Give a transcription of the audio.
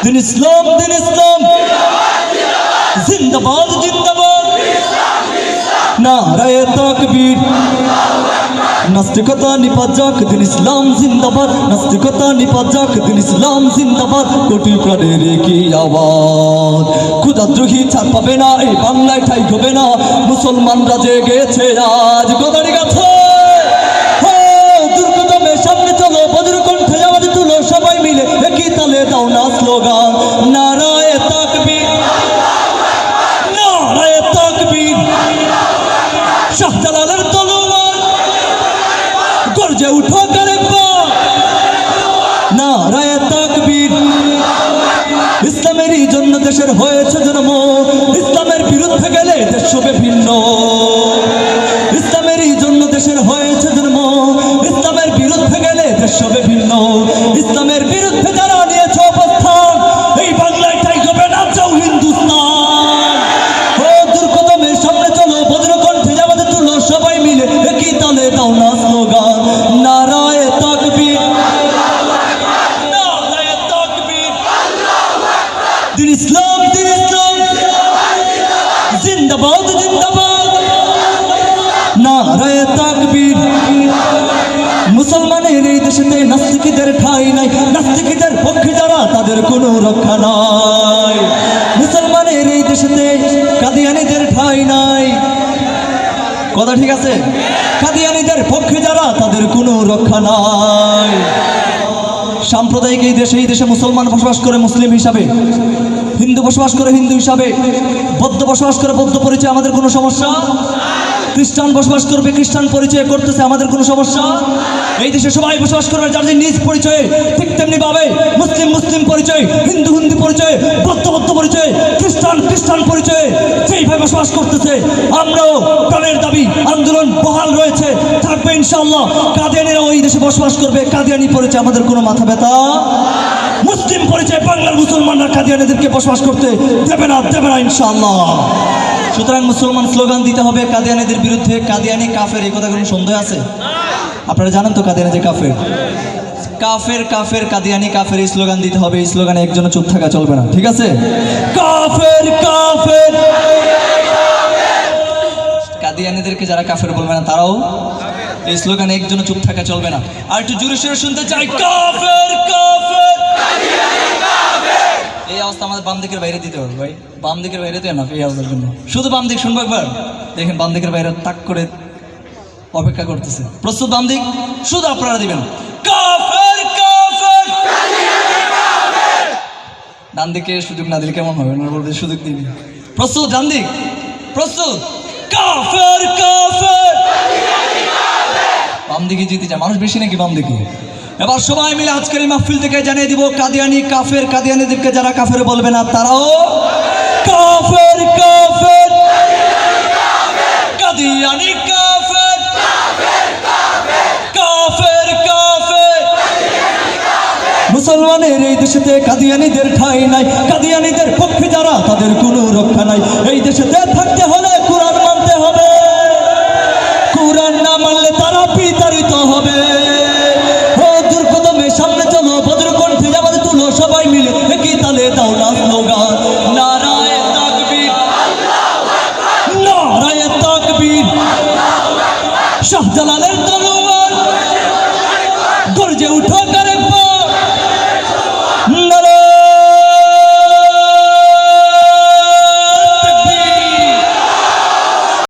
দিন ইসলাম জিন্দাবাদ জিন্দাবাদ নারায়ে তাকবীর নাস্তিকতা নিপাত যাক দিন ইসলাম জিন্দাবাদ নাস্তিকতা নিপাত যাক দিন ইসলাম জিন্দাবাদ কোটি প্রাণের কি আওয়াজ ক্ষুধাদ্রোহী ছাড় পাবে না এই বাংলায় ঠাই হবে না মুসলমানরা জেগেছে আজ গোদারি গাছে দুর্গতমের সামনে চলো বজ্র কণ্ঠে আওয়াজ তুলো সবাই মিলে একই তালে দাও না স্লোগান নারায়ে তাকবীর নারায়ে তাকবীর শাহজালালের তলোয়ার গর্জে উঠো আরেকবার নারায়ে তাকবীর ইসলামেরই জন্য দেশের হয়েছে জন্ম ইসলামের বিরুদ্ধে গেলে দেশ হবে ভিন্ন ইসলামেরই জন্য দেশের হয়েছে জন্ম ইসলামের বিরুদ্ধে গেলে দেশ হবে ভিন্ন ইসলামের বিরুদ্ধে যারা নিয়েছে অবস্থান এই বাংলায় ঠাই হবে না যাও হিন্দুস্তান ও দুর্গতমের সামনে চলো বজ্রকণ্ঠে আওয়াজ তুলো সবাই মিলে একই তালে দাও না স্লোগান নারায়ে তাকবীর নারায়ে তাকবীর দিন ইসলাম জিন্দাবাদ জিন্দাবাদ নারায়ে তাকবীর মুসলমানের এই দেশেতে নাস্তিকদের ঠাঁই নাই নাস্তিকদের পক্ষে যারা তাদের কোনো রক্ষা নাই মুসলমানের এই দেশেতে কাদিয়ানীদের ঠাঁই নাই কথা ঠিক আছে কাদিয়ানীদের পক্ষে যারা তাদের কোনো রক্ষা নাই সাম্প্রদায়িক এই দেশে মুসলমান বসবাস করে মুসলিম হিসাবে হিন্দু বসবাস করে হিন্দু হিসাবে বৌদ্ধ বসবাস করে বৌদ্ধ পরিচয় আমাদের কোনো সমস্যা খ্রিস্টান বসবাস করবে খ্রিস্টান পরিচয় করতেছে আমাদের কোনো সমস্যা এই দেশে সবাই বসবাস করবে যার যে নিজ পরিচয়ে ঠিক তেমনি ভাবে মুসলিম পরিচয় হিন্দু পরিচয় বৌদ্ধ পরিচয় খ্রিস্টান পরিচয়ে যেইভাবে বসবাস করতেছে আমরাও প্রাণের দাবি আন্দোলন বহাল রয়েছে থাকবে ইনশাআল্লাহ কাদিয়ানীরা ওই দেশে বসবাস করবে কাদিয়ানী পরিচয় আমাদের কোনো মাথা ব্যথা মুসলিম পরিচয় বাংলার মুসলমানরা কাদিয়ানীদেরকে বসবাস করতে দেবে না ইনশাআল্লাহ সুতরাং মুসলমান স্লোগান দিতে হবে কাদিয়ানীদের বিরুদ্ধে কাদিয়ানী কাফের এই কথা কোনো সন্দেহ আছে আপনারা জানেন তো কাদিয়ানী যে কাফের কাফের কাফের কাদিয়ানী কাফের এই স্লোগান দিতে হবে এই স্লোগানে একজনও চুপ থাকা চলবে না ঠিক আছে কাফের কাফের কাদিয়ানীদেরকে যারা কাফের বলবে না তারাও এই স্লোগানে একজনও চুপ থাকা চলবে না আর একটু জোরে সোরে শুনতে চাই কাফের কাফের এই অবস্থা আমাদের বাম দিকের বাইরে দিতে হবে ভাই বাম দিকের বাইরে তো না এই অবস্থার জন্য শুধু বাম দিক শুনবো একবার দেখেন বাম দিকের বাইরে তাক করে অপেক্ষা করতেছে প্রস্তুত বাম দিক শুধু আপনারা দিবেন কাফের কাফের ডান দিকে সুযোগ না দিলে কেমন হবে বলতে সুযোগ দিবি প্রস্তুত ডান দিক প্রস্তুত কাফের কাফের বাম দিকে জিতে যায় মানুষ বেশি নাকি বাম দিকে এবার সবাই মিলে আজকের এই মাহফিল থেকে জানিয়ে দিব কাদিয়ানী কাফের কাদিয়ানীদেরকে যারা কাফের বলবে না তারাও কাফের কাফের কাদিয়ানী কাফের কাফের কাফের মুসলমানের এই দেশেতে কাদিয়ানীদের ঠাঁই নাই কাদিয়ানীদের পক্ষে যারা তাদের কোনো রক্ষা নাই এই দেশেতে থাকতে হলে কোরআন মানতে হবে কোরআন না মানলে তারা বিতাড়িত হবে